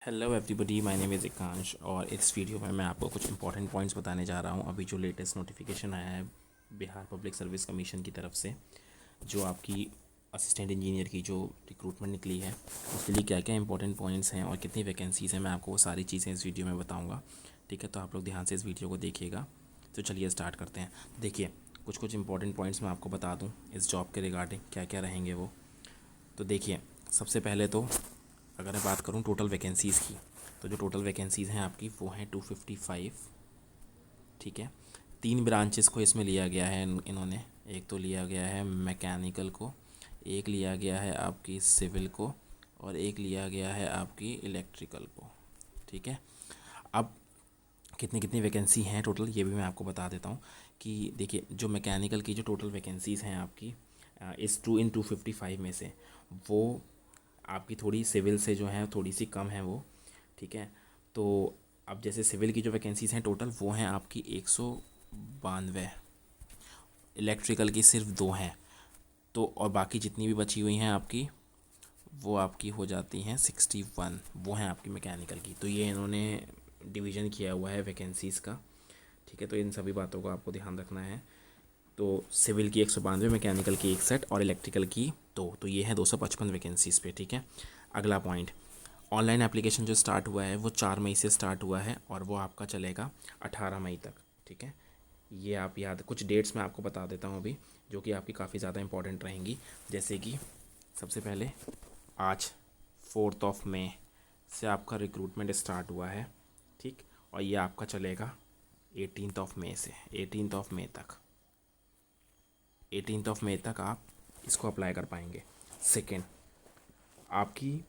Hello everybody, my name is Ekansh और इस video में मैं आपको कुछ इंपॉर्टेंट पॉइंट्स बताने जा रहा हूँ। अभी जो लेटेस्ट नोटिफिकेशन आया है बिहार पब्लिक सर्विस कमीशन की तरफ से, जो आपकी असिस्टेंट इंजीनियर की जो रिक्रूटमेंट निकली है, उसके लिए क्या क्या इंपॉर्टेंट पॉइंट्स हैं और कितनी वैकेंसीज़ हैं, मैं आपको वो सारी चीज़ें इस वीडियो में बताऊँगा। ठीक है, तो आप लोग ध्यान से इस वीडियो को देखिएगा। तो चलिए स्टार्ट करते हैं। देखिए, कुछ कुछ इंपॉर्टेंट पॉइंट्स मैं आपको बता दूँ इस जॉब के रिगार्डिंग क्या क्या रहेंगे वो। तो देखिए, सबसे पहले तो अगर मैं बात करूं टोटल वैकेंसीज़ की, तो जो टोटल वैकेंसीज़ हैं आपकी वो हैं 255। ठीक है, 3 ब्रांचेस को इसमें लिया गया है इन्होंने। एक तो लिया गया है मैकेनिकल को, एक लिया गया है आपकी सिविल को, और एक लिया गया है आपकी इलेक्ट्रिकल को। ठीक है, अब कितनी कितनी वैकेंसी हैं टोटल ये भी मैं आपको बता देता हूँ। कि देखिए, जो मैकेनिकल की जो टोटल वैकेंसीज़ हैं आपकी इस 255 में से, वो आपकी थोड़ी सिविल से जो है थोड़ी सी कम है वो। ठीक है, तो अब जैसे सिविल की जो वैकेंसीज़ हैं टोटल वो हैं आपकी 192, इलेक्ट्रिकल की सिर्फ 2 हैं। तो और बाकी जितनी भी बची हुई हैं आपकी, वो आपकी हो जाती हैं 61, वो हैं आपकी मैकेनिकल की। तो ये इन्होंने डिवीज़न किया हुआ है वैकेंसीज़ का। ठीक है, तो इन सभी बातों को आपको ध्यान रखना है। तो सिविल की 192, मैकेनिकल की 61 और इलेक्ट्रिकल की 2, तो ये है 255 वैकेंसीज़ पे। ठीक है, अगला पॉइंट, ऑनलाइन एप्लीकेशन जो स्टार्ट हुआ है वो 4 मई से स्टार्ट हुआ है और वो आपका चलेगा 18 मई तक। ठीक है, ये आप याद, कुछ डेट्स मैं आपको बता देता हूँ अभी, जो कि आपकी काफ़ी ज़्यादा इंपॉर्टेंट रहेंगी। जैसे कि सबसे पहले आज 4 मई से आपका रिक्रूटमेंट स्टार्ट हुआ है। ठीक, और ये आपका चलेगा 18 मई से 18 मई तक। 18 मई तक आप इसको अप्लाई कर पाएंगे। सेकेंड, आपकी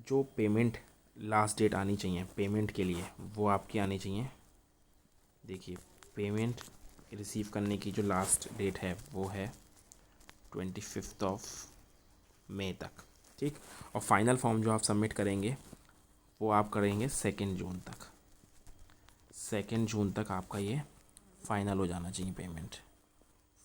जो पेमेंट लास्ट डेट आनी चाहिए पेमेंट के लिए, वो आपकी आनी चाहिए। देखिए, पेमेंट रिसीव करने की जो लास्ट डेट है वो है 25 मई तक। ठीक, और फाइनल फॉर्म जो आप सबमिट करेंगे वो आप करेंगे 2 जून तक। 2 जून तक आपका ये फाइनल हो जाना चाहिए पेमेंट,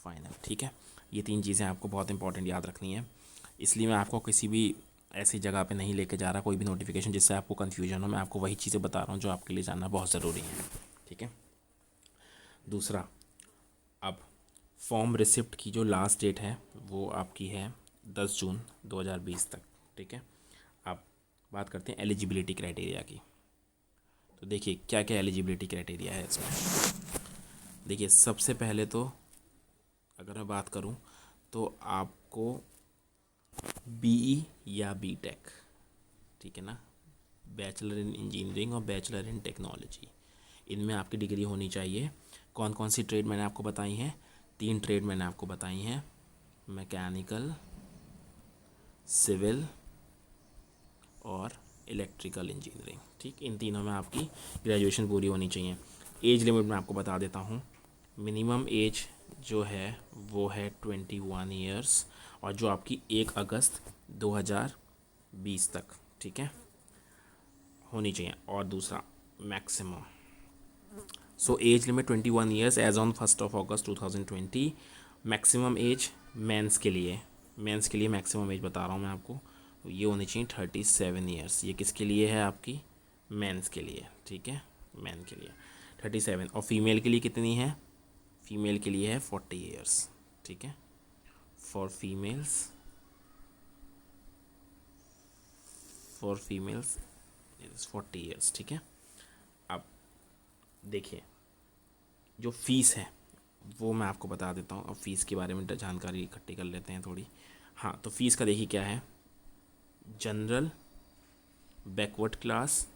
फाइनल। ठीक है, ये 3 चीज़ें आपको बहुत इंपॉर्टेंट याद रखनी है। इसलिए मैं आपको किसी भी ऐसी जगह पे नहीं लेके जा रहा कोई भी नोटिफिकेशन जिससे आपको कन्फ्यूजन हो। मैं आपको वही चीज़ें बता रहा हूँ जो आपके लिए जानना बहुत ज़रूरी है। ठीक है, दूसरा, अब फॉर्म रिसिप्ट की जो लास्ट डेट है वो आपकी है 10 जून 2020 तक। ठीक है, अब बात करते हैं एलिजिबिलिटी क्राइटेरिया की। तो देखिए, क्या क्या एलिजिबिलिटी क्राइटेरिया है इसमें। देखिए, सबसे पहले तो अगर मैं बात करूं तो आपको बीई या बीटेक, ठीक है ना, बैचलर इन इंजीनियरिंग और बैचलर इन टेक्नोलॉजी, इनमें आपकी डिग्री होनी चाहिए। कौन कौन सी ट्रेड मैंने आपको बताई हैं? 3 ट्रेड मैंने आपको बताई हैं, मैकेनिकल, सिविल और इलेक्ट्रिकल इंजीनियरिंग। ठीक, इन तीनों में आपकी ग्रेजुएशन पूरी होनी चाहिए। एज लिमिट मैं आपको बता देता हूँ। मिनिमम एज जो है वो है 21 ईयर्स, और जो आपकी 1 अगस्त 2020 तक, ठीक है, होनी चाहिए। और दूसरा, maximum, so age limit 21 years age on 1 August 2020। Maximum age men's के लिए, मेंस के लिए मैक्सिमम एज बता रहा हूँ मैं आपको, तो ये होनी चाहिए 37 ईयर्स। ये किसके लिए है? आपकी मेंस के लिए। ठीक है, मेन के लिए 37। और फीमेल के लिए कितनी है? फीमेल के लिए है 40 ईयर्स। ठीक है, for females, for females is 40 years. ठीक है, अब देखिए, जो फीस है वो मैं आपको बता देता हूँ। अब फीस के बारे में जानकारी इकट्ठी कर लेते हैं थोड़ी। हाँ, तो फीस का देखिए क्या है। जनरल, बैकवर्ड क्लास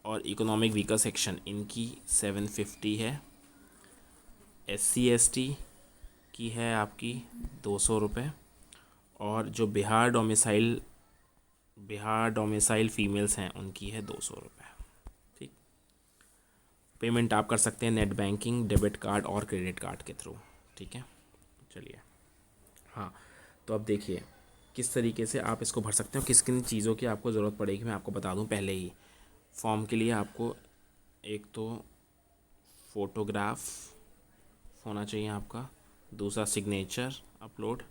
और इकोनॉमिक वीकर सेक्शन, इनकी 750 है। SC ST की है आपकी 200 रुपये। और जो बिहार डोमिसाइल फीमेल्स हैं उनकी है 200 रुपये। ठीक, पेमेंट आप कर सकते हैं नेट बैंकिंग, डेबिट कार्ड और क्रेडिट कार्ड के थ्रू। ठीक है, चलिए। हाँ, तो अब देखिए किस तरीके से आप इसको भर सकते हो, किस किन चीज़ों की आपको ज़रूरत पड़ेगी मैं आपको बता दूं पहले ही। फॉर्म के लिए आपको एक तो फ़ोटोग्राफ होना चाहिए आपका, दूसरा सिग्नेचर अपलोड,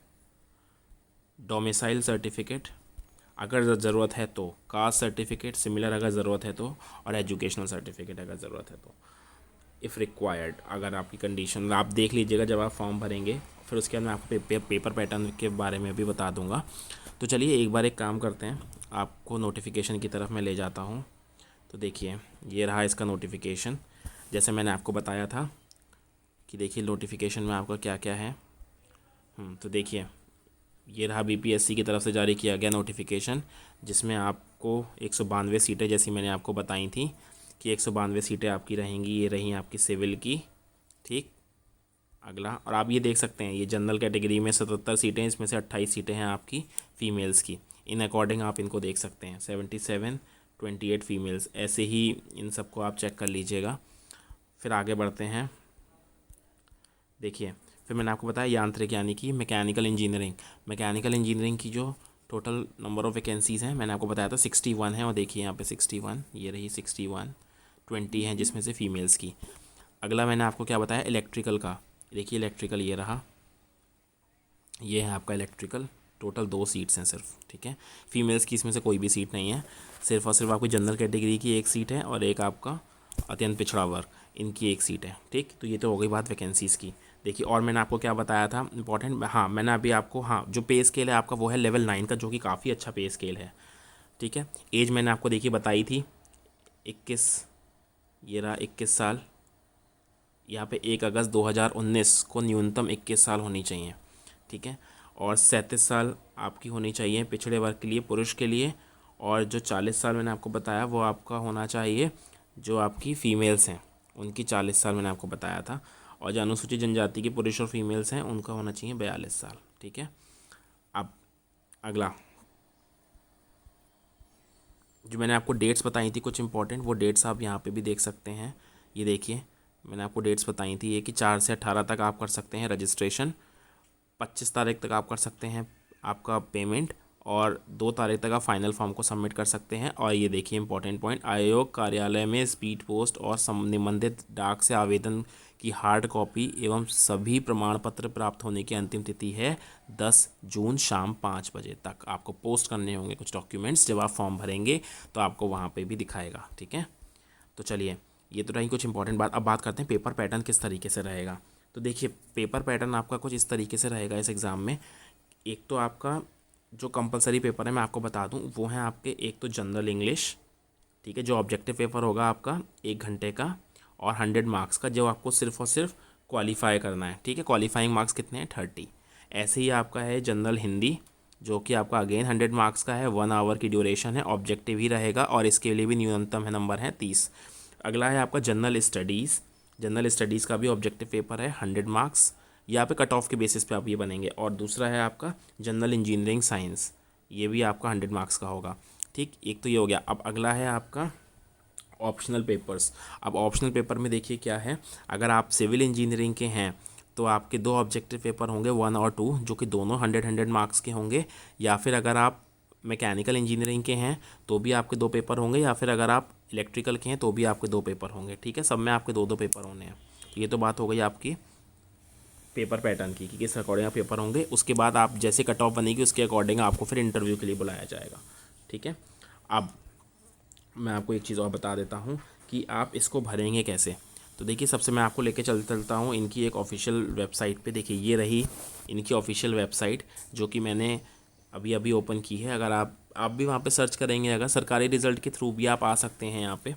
डोमिसाइल सर्टिफिकेट, अगर ज़रूरत है तो, कास्ट सर्टिफिकेट सिमिलर अगर ज़रूरत है तो, और एजुकेशनल सर्टिफिकेट अगर ज़रूरत है तो, इफ़ रिक्वायर्ड। अगर आपकी कंडीशन आप देख लीजिएगा जब आप फॉर्म भरेंगे, फिर उसके बाद मैं आपको पेपर पैटर्न के बारे में भी बता दूंगा। तो चलिए एक बार एक काम करते हैं, आपको नोटिफिकेशन की तरफ मैं ले जाता हूँ। तो देखिए ये रहा इसका नोटिफिकेशन, जैसे मैंने आपको बताया था कि देखिए नोटिफिकेशन में आपका क्या क्या है। तो देखिए ये रहा बीपीएससी की तरफ से जारी किया गया नोटिफिकेशन, जिसमें आपको 192 सीटें, जैसी मैंने आपको बताई थी कि 192 सीटें आपकी रहेंगी, ये रही आपकी सिविल की। ठीक, अगला, और आप ये देख सकते हैं ये जनरल कैटेगरी में 77 सीटें, इसमें से 28 सीटें हैं आपकी फ़ीमेल्स की। इन अकॉर्डिंग आप इनको देख सकते हैं, 77, 28 फीमेल्स, ऐसे ही इन सबको आप चेक कर लीजिएगा। फिर आगे बढ़ते हैं। देखिए फिर मैंने आपको बताया यांत्रिक यानी कि मैकेनिकल इंजीनियरिंग। मैकेनिकल इंजीनियरिंग की जो टोटल नंबर ऑफ़ वैकेंसीज़ हैं मैंने आपको बताया था 61 है, और देखिए यहाँ पे 61, ये रही 61, 20 हैं जिसमें से फ़ीमेल्स की। अगला मैंने आपको क्या बताया इलेक्ट्रिकल का, देखिए इलेक्ट्रिकल ये रहा, ये है आपका इलेक्ट्रिकल, टोटल 2 सीट्स हैं सिर्फ। ठीक है, फीमेल्स की इसमें से कोई भी सीट नहीं है, सिर्फ और सिर्फ आपकी जनरल कैटेगरी की एक सीट है और एक आपका अत्यंत पिछड़ा वर्ग, इनकी एक सीट है। ठीक, तो ये तो हो गई बात वैकेंसीज़ की। देखिए और मैंने आपको क्या बताया था इंपॉर्टेंट, हाँ मैंने अभी आपको, हाँ जो पे स्केल है आपका वो है लेवल 9 का, जो कि काफ़ी अच्छा पे स्केल है। ठीक है, एज मैंने आपको देखिए बताई थी 21, ये रहा 21 साल, यहाँ पे 1 अगस्त 2019 को न्यूनतम 21 साल होनी चाहिए। ठीक है, और 37 साल आपकी होनी चाहिए पिछड़े वर्ग के लिए, पुरुष के लिए, और जो 40 साल मैंने आपको बताया वो आपका होना चाहिए जो आपकी फ़ीमेल्स हैं उनकी 40 साल मैंने आपको बताया था, और जो अनुसूचित जनजाति के पुरुष और फीमेल्स हैं उनका होना चाहिए 42 साल। ठीक है, अब अगला जो मैंने आपको डेट्स बताई थी कुछ इंपॉर्टेंट, वो डेट्स आप यहाँ पे भी देख सकते हैं। ये देखिए मैंने आपको डेट्स बताई थी, ये कि 4 से 18 तक आप कर सकते हैं रजिस्ट्रेशन, 25 तारीख तक आप कर सकते हैं आपका पेमेंट, और 2 तारीख तक आप फाइनल फॉर्म को सबमिट कर सकते हैं। और ये देखिए इंपॉर्टेंट पॉइंट, आयोग कार्यालय में स्पीड पोस्ट और निबंधित डाक से आवेदन की हार्ड कॉपी एवं सभी प्रमाण पत्र प्राप्त होने की अंतिम तिथि है 10 जून शाम 5 बजे तक। आपको पोस्ट करने होंगे कुछ डॉक्यूमेंट्स, जब आप फॉर्म भरेंगे तो आपको वहाँ पे भी दिखाएगा। ठीक है, तो चलिए ये तो रही कुछ इंपॉर्टेंट बात। अब बात करते हैं पेपर पैटर्न किस तरीके से रहेगा। तो देखिए पेपर पैटर्न आपका कुछ इस तरीके से रहेगा इस एग्ज़ाम में। एक तो आपका जो कंपलसरी पेपर है मैं आपको बता दूं, वो है आपके, एक तो जनरल इंग्लिश, ठीक है, जो ऑब्जेक्टिव पेपर होगा आपका 1 घंटे का और 100 मार्क्स का, जो आपको सिर्फ और सिर्फ क्वालिफाई करना है। ठीक है, क्वालिफाइंग मार्क्स कितने हैं 30। ऐसे ही आपका है जनरल हिंदी, जो कि आपका अगेन 100 मार्क्स का है, 1 आवर की ड्यूरेशन है, ऑब्जेक्टिव ही रहेगा, और इसके लिए भी न्यूनतम है नंबर है 30। अगला है आपका जनरल स्टडीज़, जनरल स्टडीज़ का भी ऑब्जेक्टिव पेपर है 100 मार्क्स, यहाँ पे कट ऑफ के बेसिस पे आप ये बनेंगे। और दूसरा है आपका जनरल इंजीनियरिंग साइंस, ये भी आपका 100 मार्क्स का होगा। ठीक, एक तो ये हो गया। अब अगला है आपका ऑप्शनल पेपर्स। अब ऑप्शनल पेपर में देखिए क्या है, अगर आप सिविल इंजीनियरिंग के हैं तो आपके 2 ऑब्जेक्टिव पेपर होंगे 1 और 2, जो कि दोनों 100 मार्क्स के होंगे, या फिर अगर आप मैकेनिकल इंजीनियरिंग के हैं तो भी आपके 2 पेपर होंगे, या फिर अगर आप इलेक्ट्रिकल के हैं तो भी आपके 2 पेपर होंगे। ठीक है, सब में आपके 2-2 पेपर होने हैं। तो ये तो बात हो गई आपकी पेपर पैटर्न की कि किस अकॉर्डिंग आप पेपर होंगे। उसके बाद आप जैसे कट ऑफ बनेगी उसके अकॉर्डिंग आपको फिर इंटरव्यू के लिए बुलाया जाएगा। ठीक है, अब मैं आपको एक चीज़ और बता देता हूँ कि आप इसको भरेंगे कैसे। तो देखिए सबसे मैं आपको लेके चलता हूँ इनकी एक ऑफिशियल वेबसाइट पे। देखिए ये रही इनकी ऑफिशियल वेबसाइट, जो कि मैंने अभी अभी ओपन की है। अगर आप भी वहाँ पे सर्च करेंगे, अगर सरकारी रिज़ल्ट के थ्रू भी आप आ सकते हैं यहाँ पे।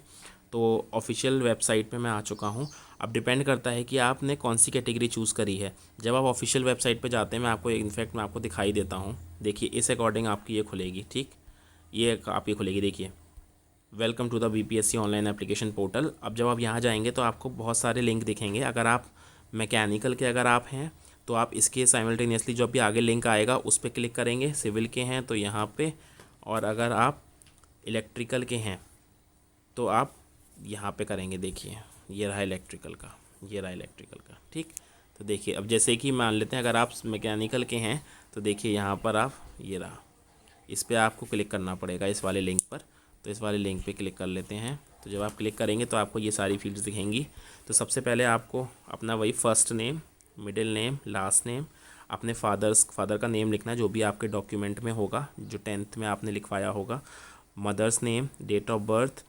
तो ऑफिशियल वेबसाइट पे मैं आ चुका हूँ। अब डिपेंड करता है कि आपने कौन सी कैटेगरी चूज़ करी है। जब आप ऑफिशियल वेबसाइट पे जाते हैं, मैं आपको इनफैक्ट मैं आपको दिखाई देता हूँ। देखिए इस अकॉर्डिंग आपकी ये खुलेगी। ठीक, ये आपकी खुलेगी। देखिए welcome to the BPSC online application portal. अब जब आप यहाँ जाएंगे तो आपको बहुत सारे लिंक दिखेंगे। अगर आप मैकेनिकल के अगर आप हैं तो आप इसके साइमल्टेनियसली जो अभी आगे लिंक आएगा उस पर क्लिक करेंगे। सिविल के हैं तो यहाँ पे, और अगर आप इलेक्ट्रिकल के हैं तो आप यहाँ पे करेंगे। देखिए ये रहा इलेक्ट्रिकल का, ये रहा इलेक्ट्रिकल का। ठीक, तो देखिए अब जैसे कि मान लेते हैं अगर आप मैकेनिकल के हैं तो देखिए यहाँ पर आप, ये रहा, इस पर आपको क्लिक करना पड़ेगा इस वाले लिंक पर। तो इस वाले लिंक पे क्लिक कर लेते हैं। तो जब आप क्लिक करेंगे तो आपको ये सारी फील्ड्स दिखेंगी। तो सबसे पहले आपको अपना वही first name, middle name, last name, अपने फादर का नेम लिखना है जो भी आपके डॉक्यूमेंट में होगा, जो 10th में आपने लिखवाया होगा। Mother's name, date of birth,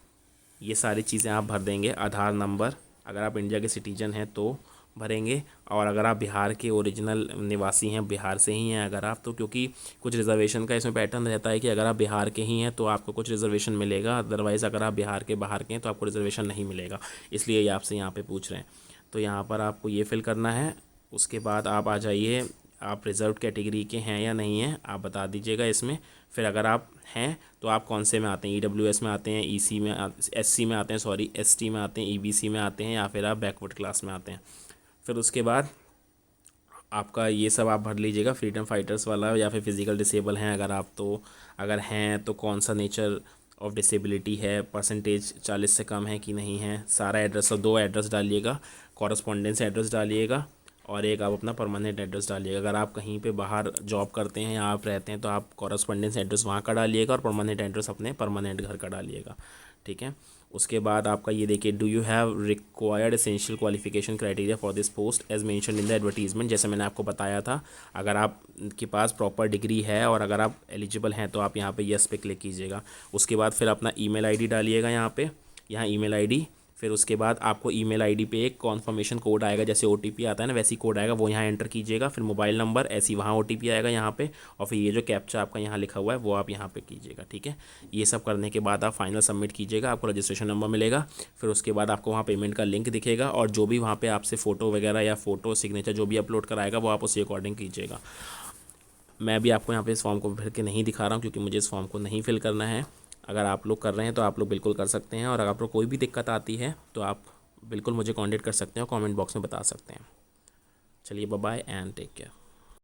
ये सारी चीज़ें आप भर देंगे। आधार नंबर, अगर आप इंडिया के सिटीजन हैं तो भरेंगे, और अगर आप बिहार के ओरिजिनल निवासी हैं, बिहार से ही हैं अगर आप, तो क्योंकि कुछ रिजर्वेशन का इसमें पैटर्न रहता है कि अगर आप बिहार के ही हैं तो आपको कुछ रिजर्वेशन मिलेगा, अदरवाइज़ अगर आप बिहार के बाहर के हैं तो आपको रिजर्वेशन नहीं मिलेगा, इसलिए ये आपसे यहाँ पे पूछ रहे हैं। तो यहाँ पर आपको ये फिल करना है। उसके बाद आप आ जाइए, आप रिज़र्व कैटेगरी के हैं या नहीं हैं आप बता दीजिएगा इसमें। फिर अगर आप हैं तो आप कौन से में आते हैं, EWS में आते हैं, EC में, SC में आते हैं, सॉरी ST में आते हैं, EBC में आते हैं, या फिर आप बैकवर्ड क्लास में आते हैं। फिर उसके बाद आपका ये सब आप भर लीजिएगा, फ्रीडम फाइटर्स वाला, या फिर फिज़िकल डिसेबल हैं अगर आप, तो अगर हैं तो कौन सा नेचर ऑफ डिसेबिलिटी है, परसेंटेज 40 से कम है कि नहीं है, सारा एड्रेस, और 2 एड्रेस डालिएगा, कॉरस्पॉन्डेंस एड्रेस डालिएगा, और एक आप अपना परमानेंट एड्रेस डालिएगा। अगर आप कहीं पे बाहर जॉब करते हैं या आप रहते हैं तो आप कॉरस्पॉन्डेंस एड्रेस वहाँ का डालिएगा, और परमानेंट एड्रेस अपने परमानेंट घर का डालिएगा, ठीक है। उसके बाद आपका ये देखिए, do you have required essential qualification criteria for this post as mention in the advertisement. जैसे मैंने आपको बताया था, अगर आपके पास प्रॉपर डिग्री है और अगर आप एलिजिबल हैं तो आप यहाँ पे यस पे क्लिक कीजिएगा। उसके बाद फिर अपना ईमेल आईडी डालिएगा यहाँ ईमेल आईडी। फिर उसके बाद आपको ईमेल आईडी पे एक कॉन्फर्मेशन कोड आएगा, जैसे OTP आता है ना वैसी कोड आएगा, वो यहाँ एंटर कीजिएगा। फिर मोबाइल नंबर ऐसी वहाँ OTP आएगा यहाँ पे, और फिर ये जो कैप्चा आपका यहाँ लिखा हुआ है वो आप यहाँ पे कीजिएगा, ठीक है। ये सब करने के बाद आप फाइनल सबमिट कीजिएगा, आपको रजिस्ट्रेशन नंबर मिलेगा। फिर उसके बाद आपको वहाँ पेमेंट का लिंक दिखेगा, और जो भी वहाँ पर आपसे फ़ोटो वगैरह या फ़ोटो सिग्नेचर जो भी अपलोड कराएगा वो आप उसी अकॉर्डिंग कीजिएगा। मैं भी आपको यहाँ पे इस फॉर्म को भर के नहीं दिखा रहा हूँ क्योंकि मुझे इस फॉर्म को नहीं फिल करना है। अगर आप लोग कर रहे हैं तो आप लोग बिल्कुल कर सकते हैं, और अगर आप लोग कोई भी दिक्कत आती है तो आप बिल्कुल मुझे कांटेक्ट कर सकते हैं और कमेंट बॉक्स में बता सकते हैं। चलिए bye bye and take care.